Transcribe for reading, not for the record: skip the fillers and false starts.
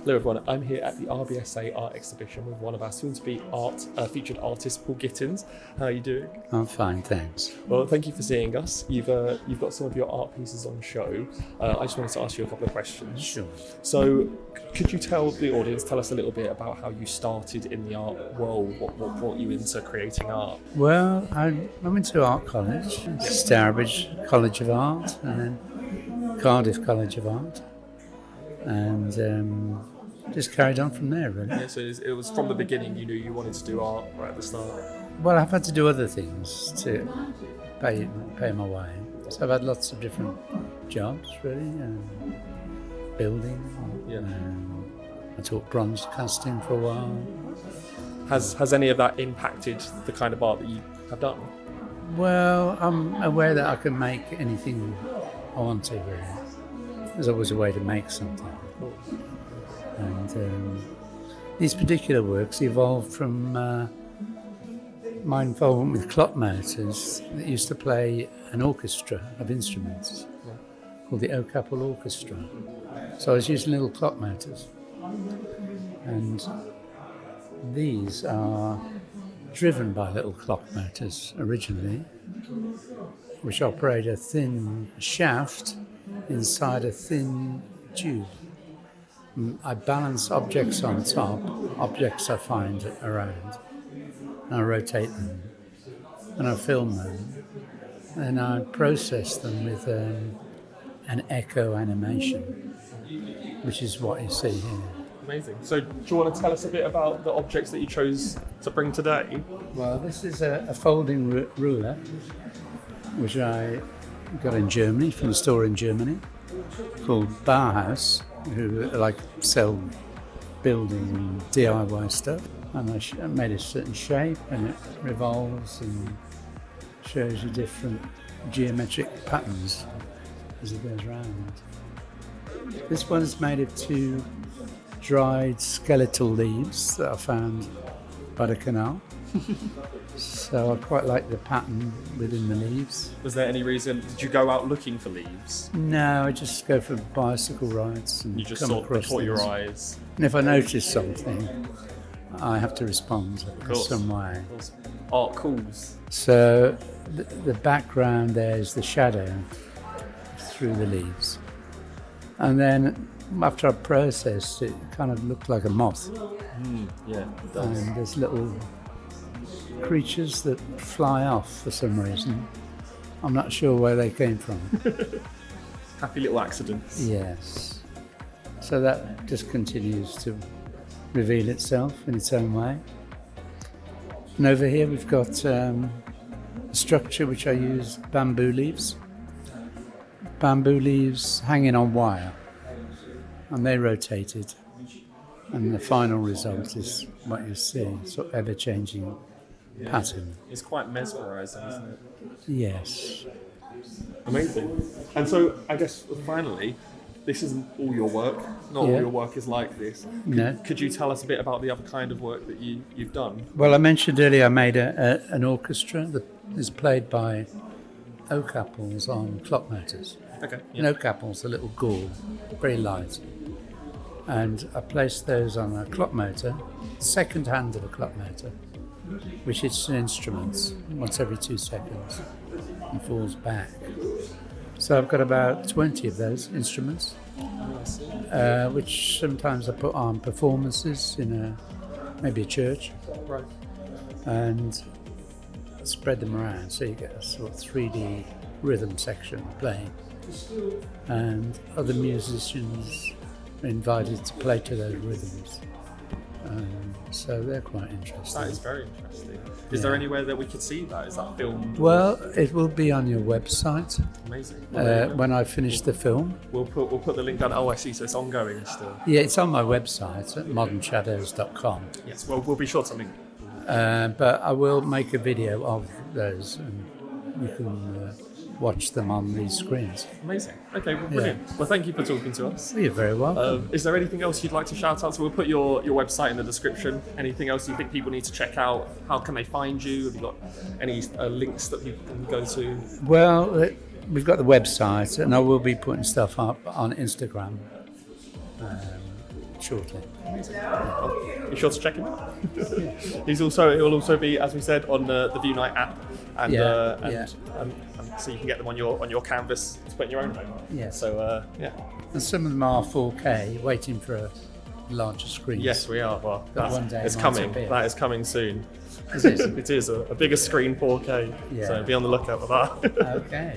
Hello everyone, I'm here at the RBSA art exhibition with one of our soon-to-be featured artists, Paul Gittins. How are you doing? I'm fine, thanks. Well, thank you for seeing us. You've got some of your art pieces on show. I just wanted to ask you a couple of questions. Sure. So, could you tell us a little bit about how you started in the art world? What brought you into creating art? Well, I went to art college, Stourbridge College of Art, and then Cardiff College of Art, and just carried on from there, really. Yeah, so it was from the beginning you knew you wanted to do art right at the start? Well, I've had to do other things to pay my way. So I've had lots of different jobs, really, building. Yeah. I taught bronze casting for a while. Has any of that impacted the kind of art that you have done? Well, I'm aware that I can make anything I want to, really. There's always a way to make something. And these particular works evolved from my involvement with clock motors that used to play an orchestra of instruments called the Oak Apple Orchestra. So I was using little clock motors. And these are driven by little clock motors originally, which operate a thin shaft inside a thin tube. I balance objects on top, objects I find around, and I rotate them, and I film them, and I process them with an echo animation, which is what you see here. Amazing. So do you want to tell us a bit about the objects that you chose to bring today? Well, this is a folding ruler, which I got in Germany, from a store in Germany, called Bauhaus, who sell building DIY stuff. And I made a certain shape, and it revolves and shows you different geometric patterns as it goes round. This one is made of 2 dried skeletal leaves that I found by the canal. So I quite like the pattern within the leaves. Was there any reason, did you go out looking for leaves? No, I just go for bicycle rides and You just come across caught your things. eyes? And if I notice something, I have to respond in some way. Art calls. So the background there is the shadow through the leaves. And then after I processed it, it kind of looked like a moth. Yeah, it does. And there's little creatures that fly off for some reason. I'm not sure where they came from. Happy little accidents. Yes. So that just continues to reveal itself in its own way. And over here we've got a structure which I use bamboo leaves. Bamboo leaves hanging on wire, and they rotated. And the final result is what you see, sort of ever-changing pattern. It's quite mesmerising, isn't it? Yes. Amazing. And so, I guess, finally, this isn't all your work. Not all your work is like this. No. Could you tell us a bit about the other kind of work that you've done? Well, I mentioned earlier I made an orchestra that is played by oak apples on clock motors. Okay. And oak apples are a little gall, very light. And I placed those on a clock motor, the second hand of a clock motor, which hits an instrument once every 2 seconds and falls back. So I've got about 20 of those instruments, which sometimes I put on performances in maybe a church, Right. and spread them around so you get a sort of 3D rhythm section playing. And other musicians are invited to play to those rhythms. So they're quite interesting. That is very interesting. Is there anywhere that we could see that? Is that filmed? Well, it will be on your website. Amazing. When I finish the film. We'll put the link down. Oh, I see. So it's ongoing still. Yeah, it's on my website at modernshadows.com. Yes. Well, we'll be sure to link. But I will make a video of those, and you can watch them on these screens. Amazing. Okay, well, brilliant. Well, thank you for talking to us. You're very welcome. Is there anything else you'd like to shout out? So we'll put your website in the description. Anything else you think people need to check out? How can they find you? Have you got any links that people can go to? Well, we've got the website, and I will be putting stuff up on Instagram, shortly. Be sure to check him out. He'll also be, as we said, on the Vieunite app, and so you can get them on your canvas to put in your own home. Yeah. So And some of them are 4K, waiting for a larger screen. Yes, we are. Well, one day it's might coming. appear. That is coming soon. Is it? It is a bigger screen 4K. Yeah. So be on the lookout for that. Okay.